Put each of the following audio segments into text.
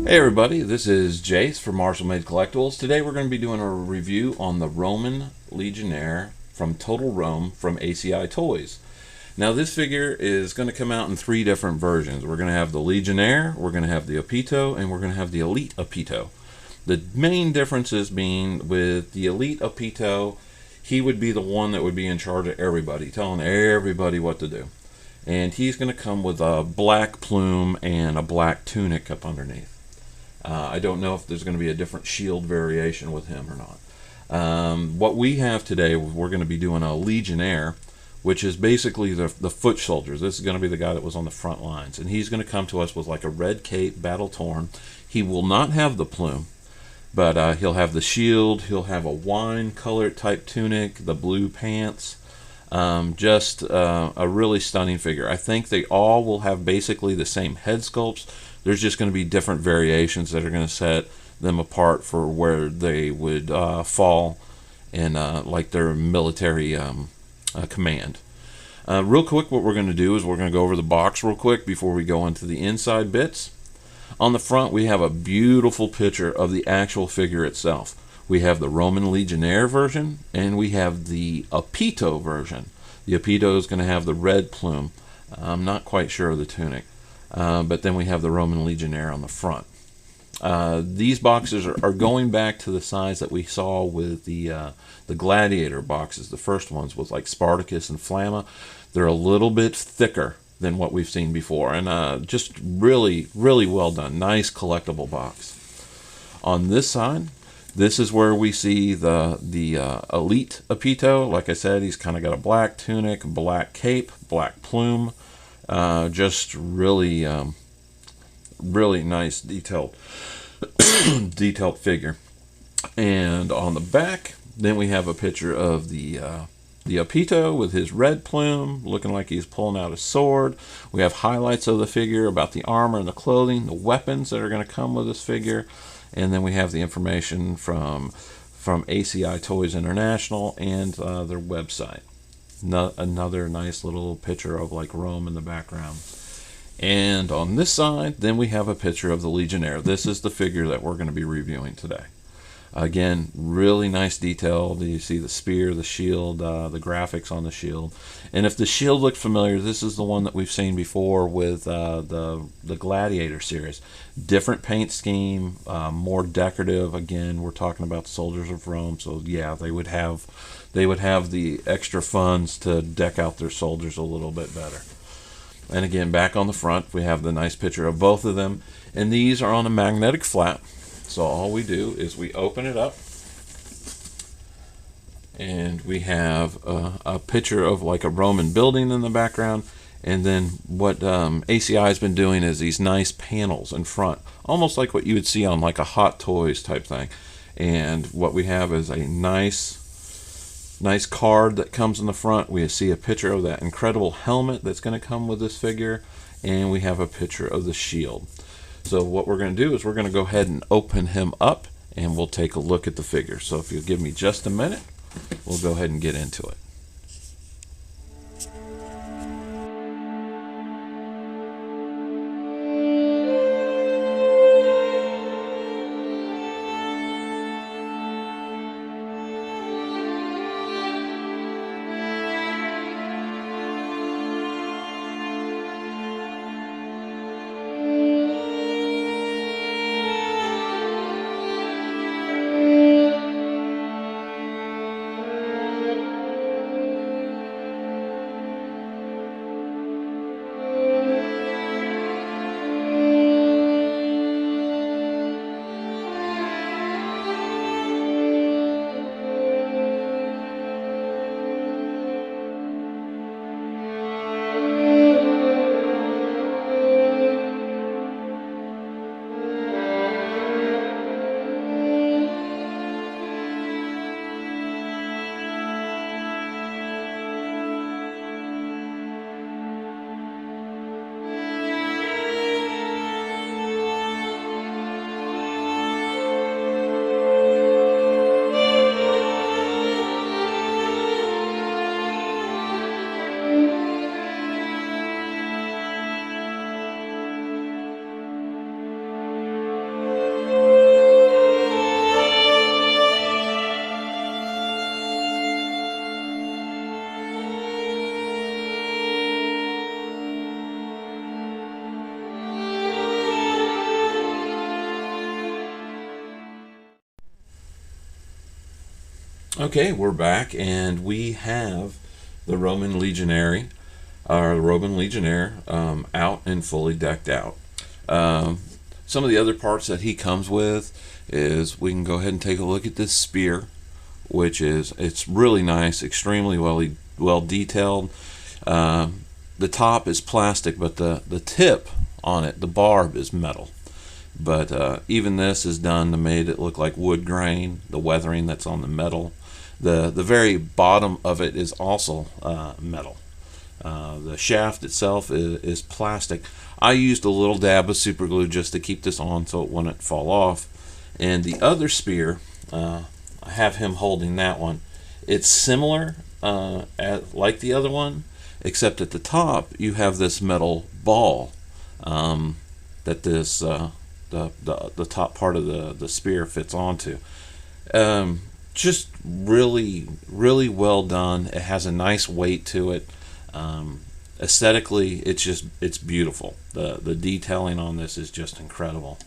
Hey everybody, this is Jase from Marshall Made Collectibles. Today we're going to be doing a review on the Roman Legionnaire from Total Rome from ACI Toys. Now this figure is going to come out in three different versions. We're going to have the Legionnaire, we're going to have the Apito, and we're going to have the Elite Apito. The main differences being with the Elite Apito, he would be the one that would be in charge of everybody, telling everybody what to do. And he's going to come with a black plume and a black tunic up underneath. I don't know if there's going to be a different shield variation with him or not. What we have today, we're going to be doing a Legionnaire, which is basically the foot soldiers. This is going to be the guy that was on the front lines. And he's going to come to us with like a red cape, battle torn. He will not have the plume, but he'll have the shield. He'll have a wine colored type tunic, the blue pants. Just a really stunning figure. I think they all will have basically the same head sculpts. There's just going to be different variations that are going to set them apart for where they would fall in like their military command. Real quick, what we're going to do is we're going to go over the box real quick before we go into the inside bits. On the front, we have a beautiful picture of the actual figure itself. We have the Roman Legionnaire version, and we have the Apito version. The Apito is going to have the red plume. I'm not quite sure of the tunic. But then we have the Roman Legionnaire on the front. These boxes are going back to the size that we saw with the Gladiator boxes. The first ones with like Spartacus and Flamma. They're a little bit thicker than what we've seen before, and just really, really well done. Nice collectible box. On this side, this is where we see the Elite Apito. Like I said, he's kind of got a black tunic, black cape, black plume. Just really, really nice detailed figure. And on the back, then we have a picture of the Apito with his red plume, looking like he's pulling out a sword. We have highlights of the figure about the armor and the clothing, the weapons that are going to come with this figure, and then we have the information from ACI Toys International and their website. Another nice little picture of like Rome in the background. And on this side, then we have a picture of the Legionnaire. This is the figure that we're going to be reviewing today. Again, really nice detail. You see the spear, the shield, the graphics on the shield. And if the shield looks familiar, this is the one that we've seen before with the Gladiator series. Different paint scheme, more decorative. Again, we're talking about the soldiers of Rome, so yeah, they would have the extra funds to deck out their soldiers a little bit better. And again, back on the front, we have the nice picture of both of them. And these are on a magnetic flap. So all we do is we open it up. And we have a picture of like a Roman building in the background. And then what ACI has been doing is these nice panels in front. Almost like what you would see on like a Hot Toys type thing. And what we have is a nice card that comes in the front. We see a picture of that incredible helmet that's going to come with this figure, and we have a picture of the shield. So what we're going to do is we're going to go ahead and open him up, and we'll take a look at the figure. So if you'll give me just a minute, we'll go ahead and get into it. Okay, we're back, and we have the Roman Legionary, our Roman Legionnaire, out and fully decked out. Um, some of the other parts that he comes with is we can go ahead and take a look at this spear, which is it's really nice, extremely well detailed. The top is plastic, but the tip on it, the barb, is metal. But even this is done to made it look like wood grain. The weathering that's on the metal, the very bottom of it is also metal. The shaft itself is plastic. I used a little dab of super glue just to keep this on so it wouldn't fall off. And the other spear, I have him holding that one. It's similar like the other one, except at the top you have this metal ball that this the top part of the spear fits onto. Just really well done. It has a nice weight to it. Aesthetically, it's beautiful. The detailing on this is just incredible.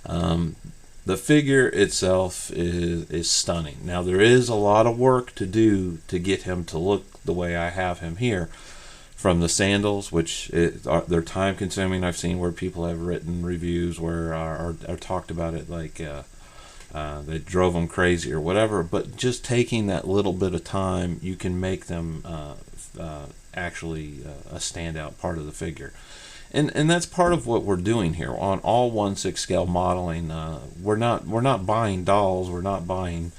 The figure itself is stunning. Now there is a lot of work to do to get him to look the way I have him here. From the sandals, which they're time consuming. I've seen where people have written reviews where are talked about it like they drove them crazy or whatever. But just taking that little bit of time, you can make them actually a standout part of the figure. And that's part of what we're doing here on all 1/6 scale modeling. We're not buying dolls. We're not buying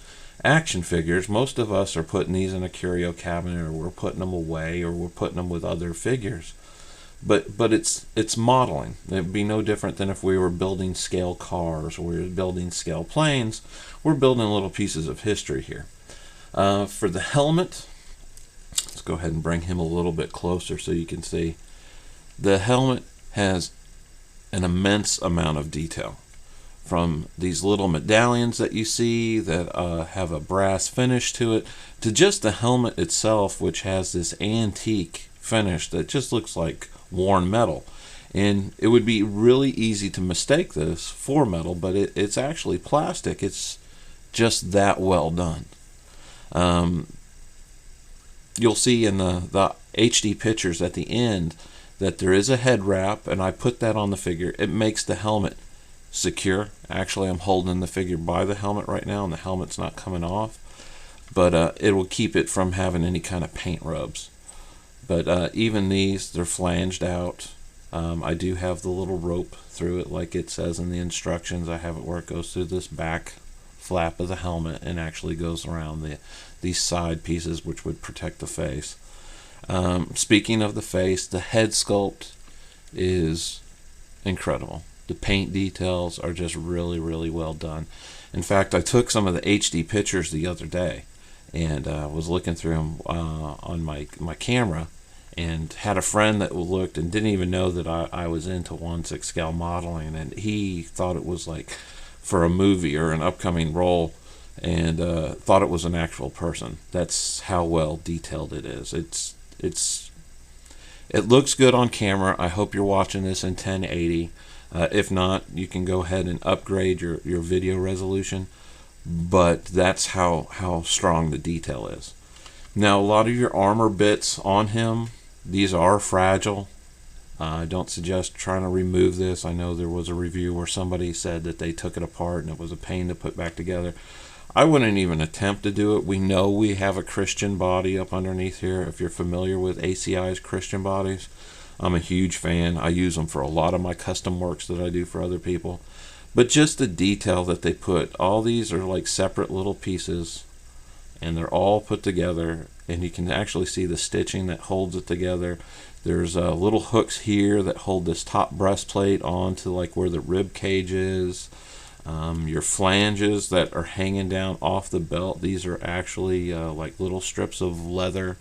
action figures. Most of us are putting these in a curio cabinet, or we're putting them away, or we're putting them with other figures. But it's modeling. It'd be no different than if we were building scale cars or we were building scale planes. We're building little pieces of history here. For the helmet, let's go ahead and bring him a little bit closer so you can see. The helmet has an immense amount of detail. From these little medallions that you see that have a brass finish to it, to just the helmet itself, which has this antique finish that just looks like worn metal. And it would be really easy to mistake this for metal, but it's actually plastic. It's just that well done. You'll see in the HD pictures at the end that there is a head wrap, and I put that on the figure. It makes the helmet secure. Actually, I'm holding the figure by the helmet right now, and the helmet's not coming off, but it will keep it from having any kind of paint rubs. But even these, they're flanged out. I do have the little rope through it like it says in the instructions. I have it where it goes through this back flap of the helmet and actually goes around these side pieces, which would protect the face. Speaking of the face, the head sculpt is incredible. The paint details are just really well done. In fact, I took some of the HD pictures the other day and was looking through them on my camera, and had a friend that looked and didn't even know that I was into 1/6 scale modeling, and he thought it was like for a movie or an upcoming role, and thought it was an actual person. That's how well detailed it is. It looks good on camera. I hope you're watching this in 1080. If not, you can go ahead and upgrade your video resolution, but that's how strong the detail is. Now, a lot of your armor bits on him, these are fragile. I don't suggest trying to remove this. I know there was a review where somebody said that they took it apart and it was a pain to put back together. I wouldn't even attempt to do it. We know we have a Christian body up underneath here. If you're familiar with ACI's Christian bodies, I'm a huge fan. I use them for a lot of my custom works that I do for other people. But just the detail that they put, all these are like separate little pieces, and they're all put together, and you can actually see the stitching that holds it together. There's little hooks here that hold this top breastplate on to like where the rib cage is. Your flanges that are hanging down off the belt, these are actually like little strips of leather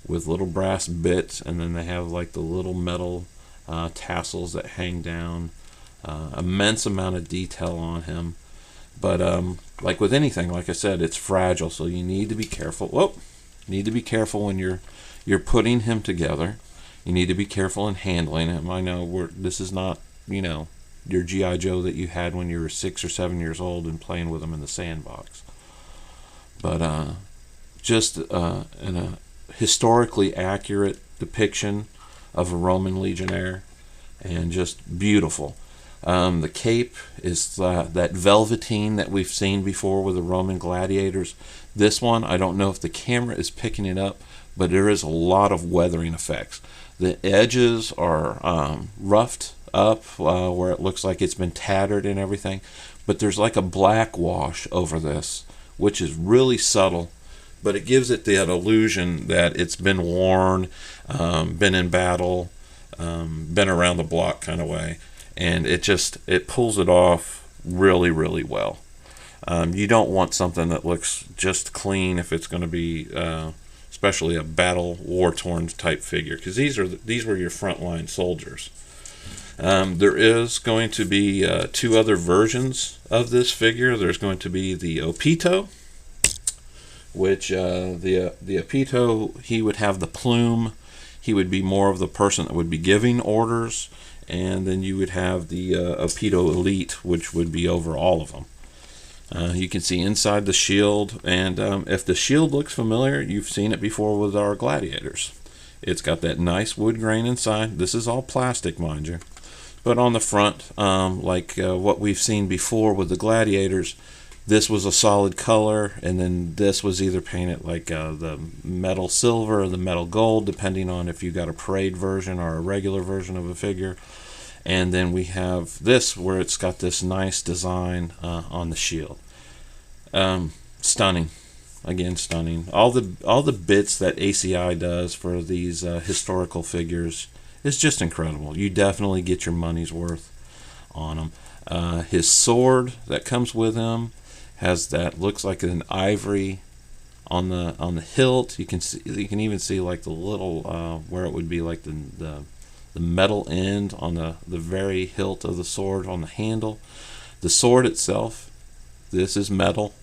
with little brass bits, and then they have like the little metal tassels that hang down. Immense amount of detail on him, but like with anything, like I said, it's fragile, so you need to be careful. Need to be careful when you're putting him together. You need to be careful in handling him. I know this is not, your G.I. Joe that you had when you were 6 or 7 years old and playing with him in the sandbox. But just a historically accurate depiction of a Roman legionnaire, and just beautiful. The cape is that velveteen that we've seen before with the Roman gladiators. This one, I don't know if the camera is picking it up, but there is a lot of weathering effects. The edges are roughed up where it looks like it's been tattered and everything, but there's like a black wash over this, which is really subtle, but it gives it that illusion that it's been worn, been in battle, been around the block kind of way, and it pulls it off really, really well. You don't want something that looks just clean if it's going to be especially a battle war-torn type figure, because these were your frontline soldiers. There is going to be two other versions of this figure. There's going to be the Opito, which the Opito, he would have the plume. He would be more of the person that would be giving orders, and then you would have the Opito Elite, which would be over all of them. You can see inside the shield, and if the shield looks familiar, you've seen it before with our gladiators. It's got that nice wood grain inside. This is all plastic, mind you. But on the front, like what we've seen before with the gladiators, this was a solid color, and then this was either painted like the metal silver or the metal gold, depending on if you got a parade version or a regular version of a figure. And then we have this where it's got this nice design on the shield. Stunning. Again, stunning. All the bits that ACI does for these historical figures is just incredible. You definitely get your money's worth on them. His sword that comes with him has that, looks like an ivory on the hilt. You can even see like the little where it would be like the metal end on the very hilt of the sword on the handle. The sword itself, this is metal.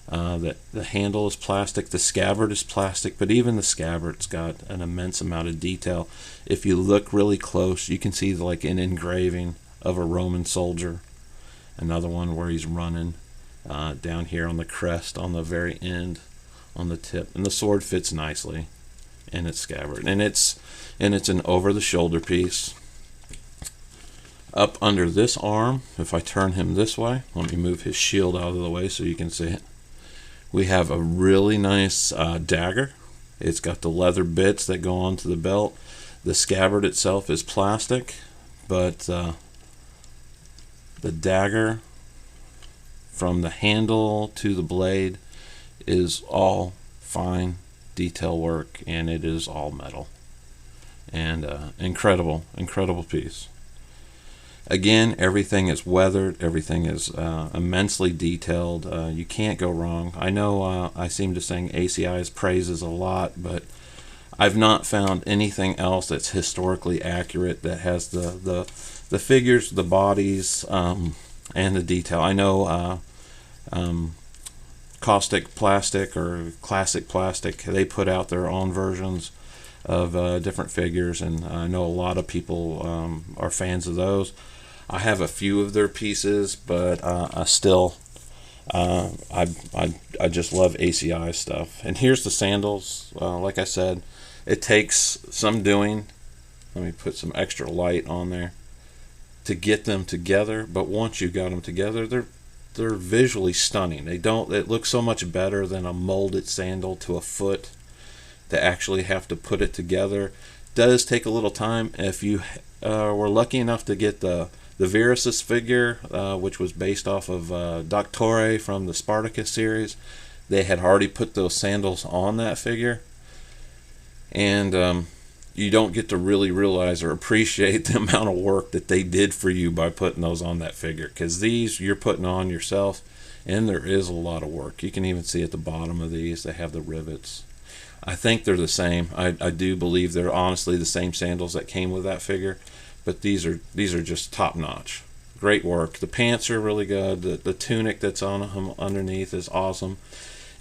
The handle is plastic. The scabbard is plastic, but even the scabbard's got an immense amount of detail. If you look really close, you can see like an engraving of a Roman soldier. Another one where he's running down here on the crest on the very end on the tip, and the sword fits nicely in its scabbard, and it's an over-the-shoulder piece. Up under this arm, if I turn him this way, let me move his shield out of the way so you can see it. We have a really nice dagger. It's got the leather bits that go onto the belt. The scabbard itself is plastic, but the dagger from the handle to the blade is all fine detail work, and it is all metal. And incredible piece. Again, everything is weathered, everything is immensely detailed. You can't go wrong. I know I seem to sing ACI's praises a lot, but I've not found anything else that's historically accurate that has the figures, the bodies, and the detail. I know Caustic Plastic or Classic Plastic, they put out their own versions of different figures, and I know a lot of people are fans of those. I have a few of their pieces, but I just love ACI stuff. And here's the sandals. Like I said, it takes some doing. Let me put some extra light on there to get them together. But once you got them together, they're visually stunning. It looks so much better than a molded sandal to a foot. To actually have to put it together does take a little time. If you were lucky enough to get the Viruses figure, which was based off of Doctore from the Spartacus series, they had already put those sandals on that figure, and you don't get to really realize or appreciate the amount of work that they did for you by putting those on that figure, because these you're putting on yourself, and there is a lot of work. You can even see at the bottom of these they have the rivets. I think they're the same. I do believe they're honestly the same sandals that came with that figure, but these are just top notch. Great work. The pants are really good. The tunic that's on him underneath is awesome.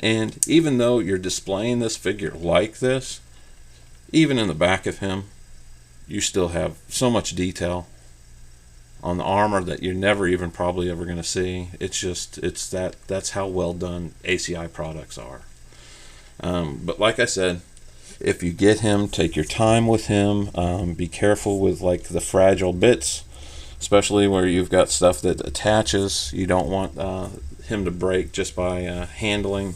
And even though you're displaying this figure like this, even in the back of him, you still have so much detail on the armor that you're never even probably ever going to see. That's how well done ACI products are. But like I said, if you get him, take your time with him. Be careful with like the fragile bits, especially where you've got stuff that attaches. You don't want him to break just by handling.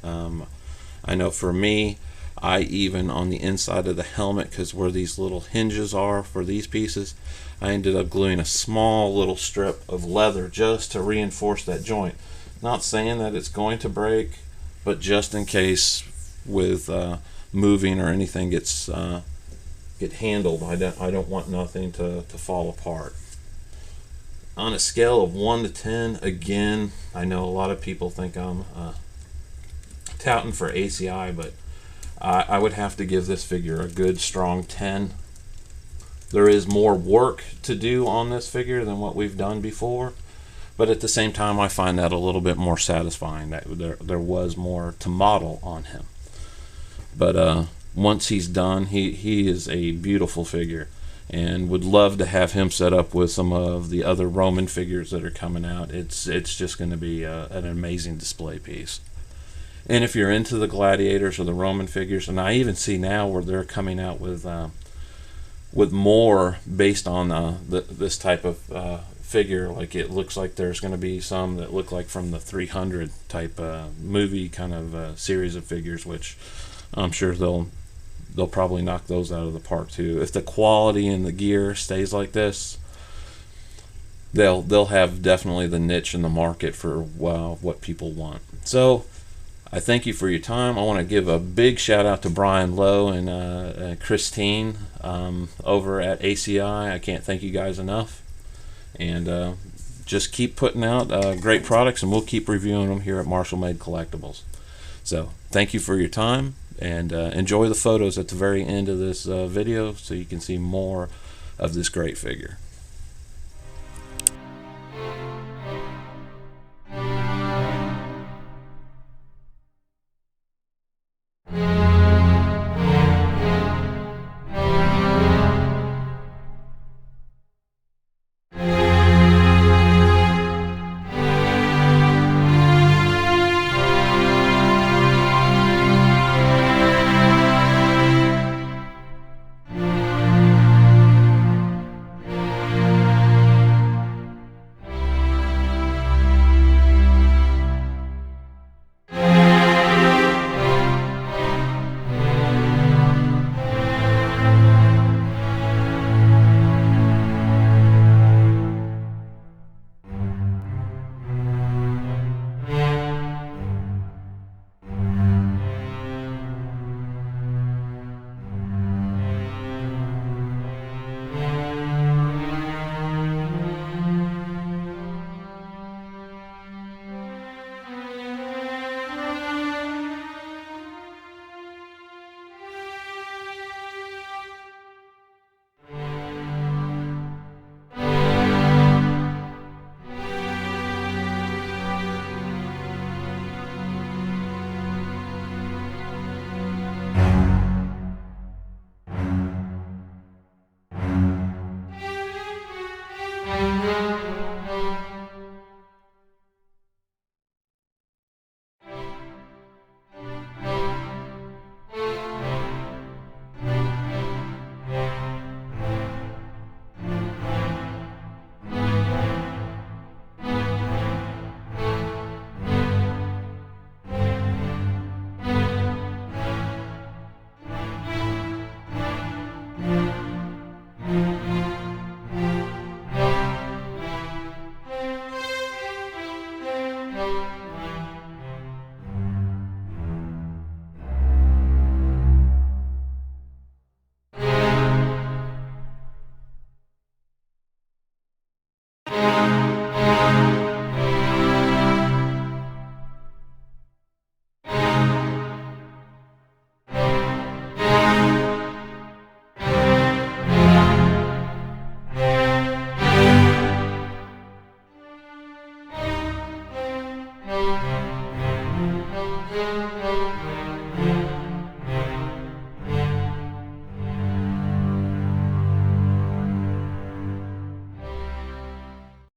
I know for me, I even on the inside of the helmet, because where these little hinges are for these pieces, I ended up gluing a small little strip of leather just to reinforce that joint. Not saying that it's going to break, but just in case with moving or anything gets get handled, I don't want nothing to fall apart. On a scale of 1 to 10, again, I know a lot of people think I'm touting for ACI, but I would have to give this figure a good strong 10. There is more work to do on this figure than what we've done before, but at the same time I find that a little bit more satisfying, that there was more to model on him. But once he's done, he is a beautiful figure, and would love to have him set up with some of the other Roman figures that are coming out. It's just going to be an amazing display piece. And if you're into the gladiators or the Roman figures, and I even see now where they're coming out with more based on this type of figure, like it looks like there's going to be some that look like from the 300 type movie kind of series of figures, which I'm sure they'll probably knock those out of the park too. If the quality and the gear stays like this, they'll have definitely the niche in the market for what people want. So I thank you for your time. I want to give a big shout out to Brian Lowe and Christine over at ACI. I can't thank you guys enough. And just keep putting out great products, and we'll keep reviewing them here at Marshall Made Collectibles. So thank you for your time, and enjoy the photos at the very end of this video so you can see more of this great figure.